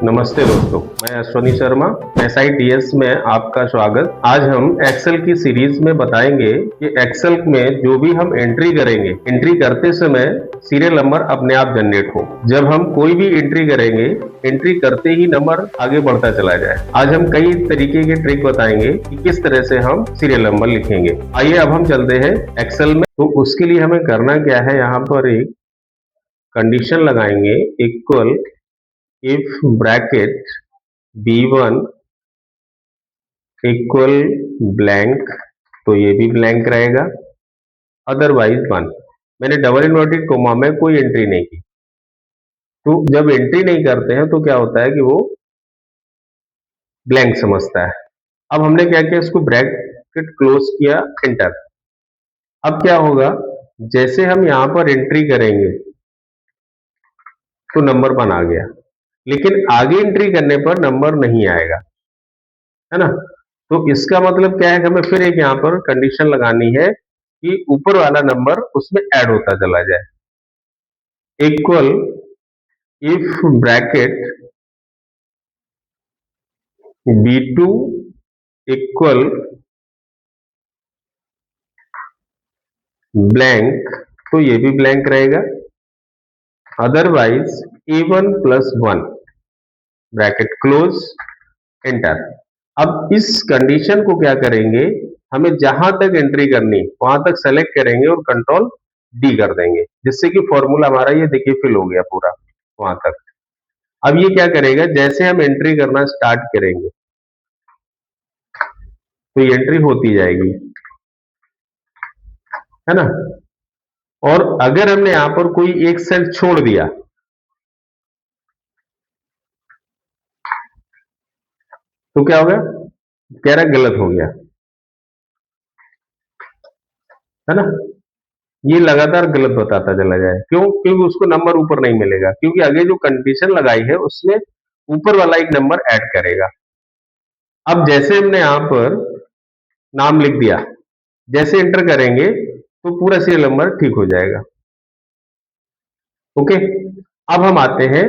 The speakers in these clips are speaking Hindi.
नमस्ते दोस्तों, मैं अश्वनी शर्मा SITS में आपका स्वागत। आज हम एक्सेल की सीरीज में बताएंगे कि एक्सेल में जो भी हम एंट्री करेंगे, एंट्री करते समय सीरियल नंबर अपने आप जनरेट हो। जब हम कोई भी एंट्री करेंगे, एंट्री करते ही नंबर आगे बढ़ता चला जाए। आज हम कई तरीके के ट्रिक बताएंगे कि किस तरह से हम सीरियल नंबर लिखेंगे। आइए अब हम चलते हैं एक्सेल में। तो उसके लिए हमें करना क्या है, यहाँ पर एक कंडीशन लगाएंगे equal if bracket b1 equal blank, तो ये भी ब्लैंक रहेगा, अदरवाइज 1। मैंने डबल इन्वर्टेड कोमा में कोई एंट्री नहीं की। तो जब एंट्री नहीं करते हैं तो क्या होता है कि वो ब्लैंक समझता है। अब हमने क्या किया, इसको ब्रैकेट क्लोज किया, एंटर। अब क्या होगा, जैसे हम यहां पर एंट्री करेंगे तो नंबर 1 आ गया, लेकिन आगे एंट्री करने पर नंबर नहीं आएगा, है ना। तो इसका मतलब क्या है कि हमें फिर एक यहाँ पर कंडीशन लगानी है कि ऊपर वाला नंबर उसमें ऐड होता चला जाए। Equal if bracket b2 equal blank, तो ये भी ब्लैंक रहेगा, otherwise a1 plus 1 bracket close, enter. अब इस कंडीशन को क्या करेंगे, हमें जहां तक एंट्री करनी वहां तक सेलेक्ट करेंगे और कंट्रोल डी कर देंगे, जिससे कि फॉर्मूला हमारा ये देखिए फिल हो गया पूरा वहां तक। अब ये क्या करेगा, जैसे हम एंट्री करना स्टार्ट करेंगे तो ये एंट्री होती जाएगी, है ना। और अगर हमने यहां पर कोई एक सेल छोड़ दिया तो क्या हो गया, कह रहा गलत हो गया, है ना। ये लगातार गलत बताता चला जाए, क्यों? क्योंकि उसको नंबर ऊपर नहीं मिलेगा, क्योंकि आगे जो कंडीशन लगाई है उसमें ऊपर वाला एक नंबर ऐड करेगा। अब जैसे हमने यहां पर नाम लिख दिया, जैसे एंटर करेंगे तो पूरा सीरियल नंबर ठीक हो जाएगा। ओके, अब हम आते हैं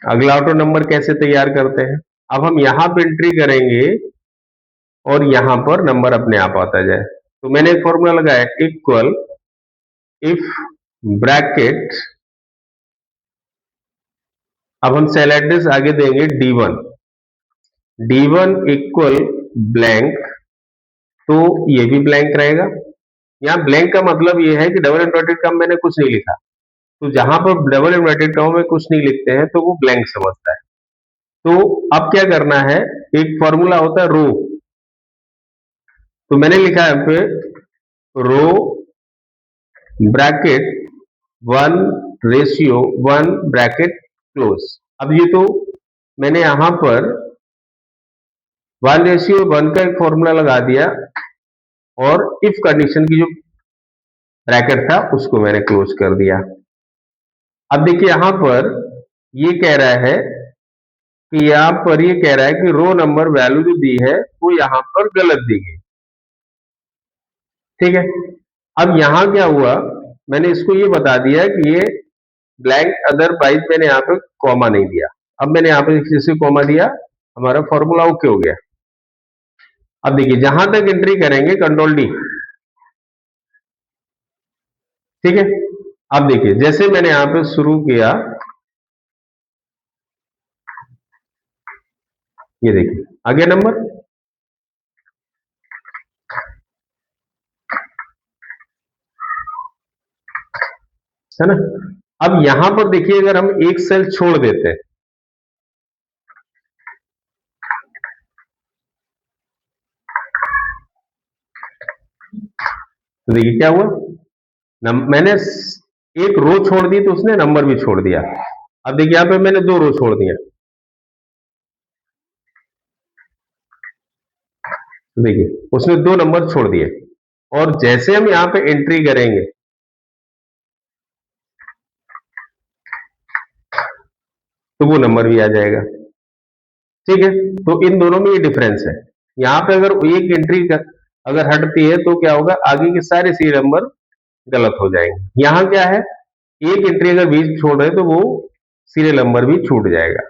अगला ऑटो नंबर कैसे तैयार करते हैं। अब हम यहां पे एंट्री करेंगे और यहां पर नंबर अपने आप आता जाए। तो मैंने एक फॉर्मूला लगाया, इक्वल इफ ब्रैकेट, अब हम सेल एड्रेस आगे देंगे d1 इक्वल ब्लैंक, तो ये भी ब्लैंक रहेगा। यहाँ ब्लैंक का मतलब ये है कि डबल इन्वर्टेड कॉमा मैंने कुछ नहीं लिखा, तो जहां पर डबल इन्वर्टेड कॉमा में कुछ नहीं लिखते हैं तो वो ब्लैंक समझता है। तो अब क्या करना है, एक फॉर्मूला होता है रो, तो मैंने लिखा है पे रो ब्रैकेट 1:1 ब्रैकेट क्लोज। अब ये तो मैंने यहां पर 1:1 का एक फॉर्मूला लगा दिया और इफ कंडीशन की जो ब्रैकेट था उसको मैंने क्लोज कर दिया। अब देखिए यहां पर ये कह रहा है कि यहां पर ये कह रहा है कि रो नंबर वैल्यू जो दी है वो यहां पर गलत दी गई, ठीक है। अब यहां क्या हुआ, मैंने इसको ये बता दिया कि ये ब्लैंक, अदरवाइज मैंने यहाँ पे कॉमा नहीं दिया। अब मैंने यहाँ पे जैसे कॉमा दिया, हमारा फॉर्मूला ओके हो गया। अब देखिए जहां तक एंट्री करेंगे कंट्रोल डी, ठीक है। अब देखिए जैसे मैंने यहाँ पे शुरू किया, ये देखिए आ गया नंबर, है ना। अब यहां पर देखिए अगर हम एक सेल छोड़ देते हैं तो देखिए क्या हुआ, मैंने एक रो छोड़ दी तो उसने नंबर भी छोड़ दिया। अब देखिए यहां पे मैंने 2 रो छोड़ दिया, तो देखिए उसने 2 नंबर छोड़ दिए, और जैसे हम यहाँ पे एंट्री करेंगे तो वो नंबर भी आ जाएगा, ठीक है। तो इन दोनों में ये डिफरेंस है। यहाँ पे अगर एक एंट्री अगर हटती है तो क्या होगा, आगे के सारे सीरियल नंबर गलत हो जाएंगे। यहाँ क्या है, एक एंट्री अगर बीच छोड़ रहे तो वो सीरियल नंबर भी छूट जाएगा।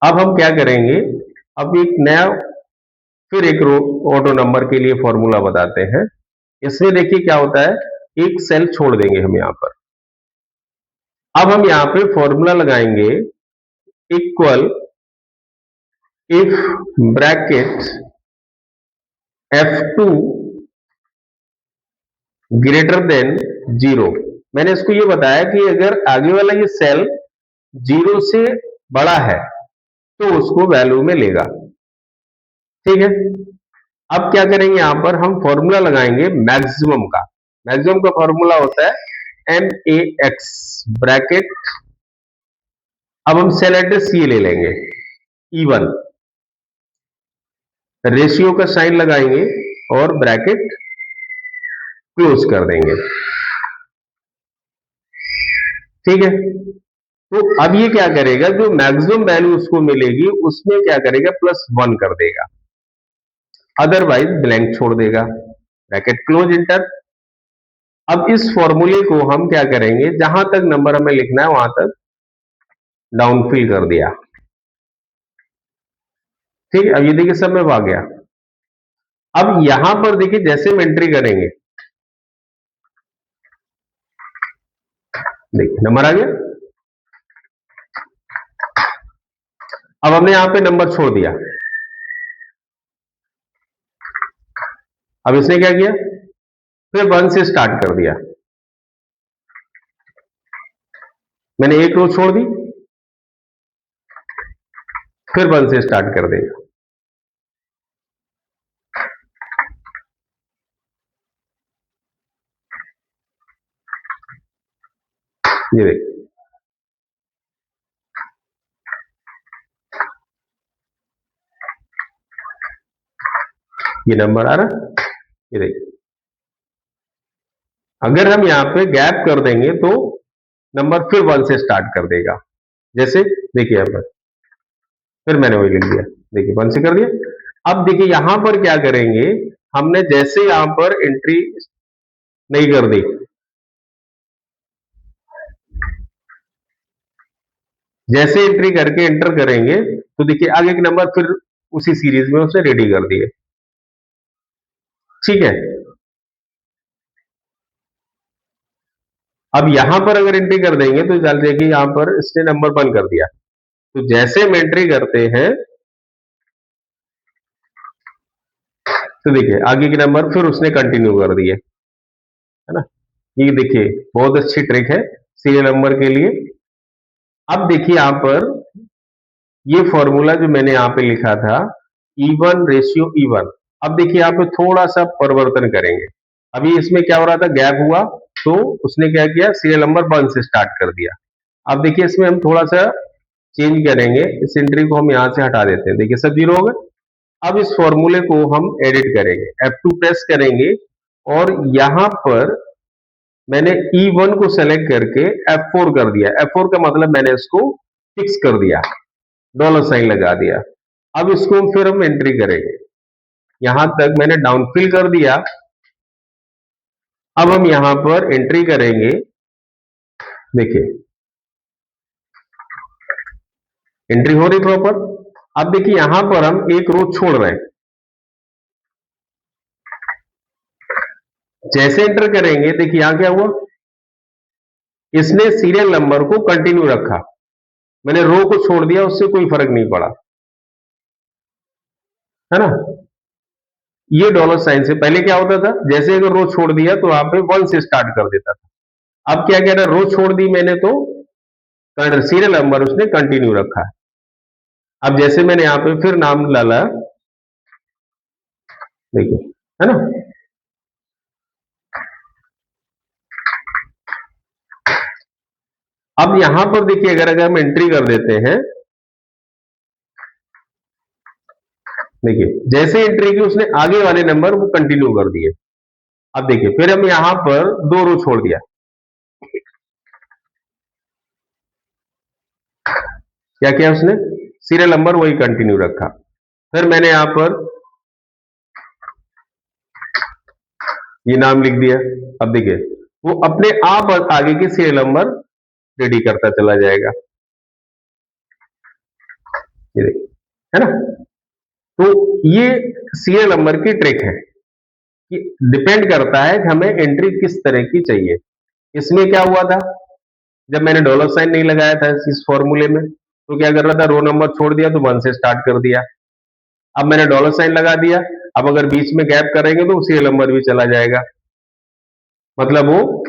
अब हम क्या करेंगे, अब एक नया फिर एक रो ऑटो नंबर के लिए फॉर्मूला बताते हैं। इसमें देखिए क्या होता है, एक सेल छोड़ देंगे हम यहां पर। अब हम यहां पे फॉर्मूला लगाएंगे, equal if bracket F2 greater than 0। मैंने इसको ये बताया कि अगर आगे वाला ये सेल 0 से बड़ा है तो उसको वैल्यू में लेगा। ठीक है, अब क्या करेंगे, यहां पर हम फॉर्मूला लगाएंगे मैक्सिमम का। मैक्सिमम का फॉर्मूला होता है MAX ब्रैकेट। अब हम सेल एड्रेस ये ले लेंगे E1, रेशियो का साइन लगाएंगे और ब्रैकेट क्लोज कर देंगे। ठीक है, तो अब ये क्या करेगा, जो मैक्सिमम वैल्यू उसको मिलेगी उसमें क्या करेगा, +1 कर देगा, अदरवाइज ब्लैंक छोड़ देगा। Bracket close, inter. अब इस फॉर्मूले को हम क्या करेंगे, जहां तक नंबर हमें लिखना है वहां तक डाउन फिल कर दिया। ठीक है, अब ये देखिए सब में आ गया। अब यहां पर देखिए जैसे हम एंट्री करेंगे, देखिए नंबर आ गया। अब हमने यहां पे नंबर छोड़ दिया। अब इसने क्या किया, फिर 1 से स्टार्ट कर दिया। मैंने एक रो छोड़ दी, फिर 1 से स्टार्ट कर देगा। ये देखिए, ये नंबर आ रहा, ये देखिए। अगर हम यहां पे गैप कर देंगे तो नंबर फिर 1 से स्टार्ट कर देगा। जैसे देखिए यहां पर फिर मैंने वही लिख दिया, देखिए 1 से कर दिया। अब देखिए यहां पर क्या करेंगे, हमने जैसे यहां पर एंट्री नहीं कर दी, जैसे एंट्री करके एंटर करेंगे तो देखिए आगे के नंबर फिर उसी सीरीज में उसने रेडी कर दिए। ठीक है, अब यहां पर अगर एंट्री कर देंगे तो चल देखिए यहां पर इसने नंबर 1 कर दिया, तो जैसे हम एंट्री करते हैं तो देखिए आगे के नंबर फिर उसने कंटिन्यू कर दिए, है ना। ये देखिए बहुत अच्छी ट्रिक है सीरियल नंबर के लिए। अब देखिए यहां पर ये फॉर्मूला जो मैंने यहां पे लिखा था, E1 रेशियो E1, अब देखिए यहाँ पे थोड़ा सा परिवर्तन करेंगे। अभी इसमें क्या हो रहा था, गैप हुआ तो उसने क्या किया, सीरियल नंबर 1 से स्टार्ट कर दिया। अब देखिए इसमें हम थोड़ा सा चेंज करेंगे, इस एंट्री को हम यहां से हटा देते हैं, देखिए सब 0 हो गए। अब इस फॉर्मूले को हम एडिट करेंगे, F2 प्रेस करेंगे और यहां पर मैंने E1 को सेलेक्ट करके F4 कर दिया। F4 का मतलब मैंने इसको फिक्स कर दिया, डॉलर साइन लगा दिया। अब इसको फिर हम एंट्री करेंगे, यहां तक मैंने डाउन फिल कर दिया। अब हम यहां पर एंट्री करेंगे, देखिए एंट्री हो रही प्रॉपर। अब देखिए यहां पर हम एक रो छोड़ रहे हैं, जैसे एंटर करेंगे देखिए यहां क्या हुआ, इसने सीरियल नंबर को कंटिन्यू रखा, मैंने रो को छोड़ दिया, उससे कोई फर्क नहीं पड़ा, है ना। ये डॉलर साइन से पहले क्या होता था, जैसे अगर रो छोड़ दिया तो वहां पे 1 से स्टार्ट कर देता था। अब क्या कह रहा है, रो छोड़ दी मैंने तो सीरियल नंबर उसने कंटिन्यू रखा है। अब जैसे मैंने यहां पे फिर नाम डाला, देखिए, है ना। अब यहां पर देखिए अगर हम एंट्री कर देते हैं, देखिए जैसे एंट्री की उसने आगे वाले नंबर वो कंटिन्यू कर दिए। अब देखिए फिर हम यहां पर 2 रो छोड़ दिया, क्या किया उसने, सीरियल नंबर वही कंटिन्यू रखा। फिर मैंने यहां पर ये नाम लिख दिया। अब देखिए वो अपने आप आगे के सीरियल नंबर रेडी करता चला जाएगा। ये देखिए, है ना। तो ये सीरियल नंबर की ट्रिक है कि डिपेंड करता है कि हमें एंट्री किस तरह की चाहिए। इसमें क्या हुआ था, जब मैंने डॉलर साइन नहीं लगाया था इस फॉर्मूले में, तो क्या कर रहा था, रो नंबर छोड़ दिया तो 1 से स्टार्ट कर दिया। अब मैंने डॉलर साइन लगा दिया, अब अगर बीच में गैप करेंगे तो सीरियल नंबर भी चला जाएगा, मतलब वो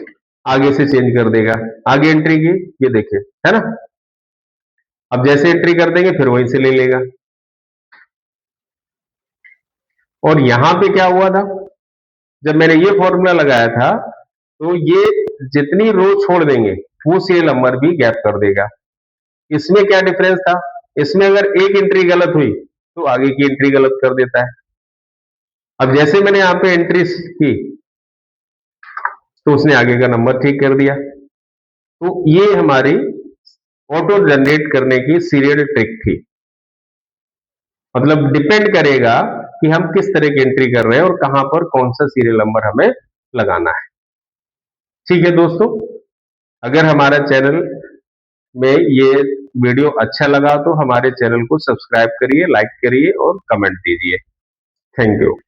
आगे से चेंज कर देगा। आगे एंट्री की, ये देखिए, है ना। अब जैसे एंट्री कर देंगे फिर वहीं से ले लेगा। और यहां पे क्या हुआ था, जब मैंने ये फॉर्मूला लगाया था तो ये जितनी रो छोड़ देंगे वो सीरियल नंबर भी गैप कर देगा। इसमें क्या डिफरेंस था, इसमें अगर एक एंट्री गलत हुई तो आगे की एंट्री गलत कर देता है। अब जैसे मैंने यहाँ पे एंट्री की तो उसने आगे का नंबर ठीक कर दिया। तो ये हमारी ऑटो जनरेट करने की सीरियल ट्रिक थी। मतलब डिपेंड करेगा कि हम किस तरह की एंट्री कर रहे हैं और कहां पर कौन सा सीरियल नंबर हमें लगाना है। ठीक है दोस्तों, अगर हमारा चैनल में ये वीडियो अच्छा लगा तो हमारे चैनल को सब्सक्राइब करिए, लाइक करिए और कमेंट दीजिए। Thank you.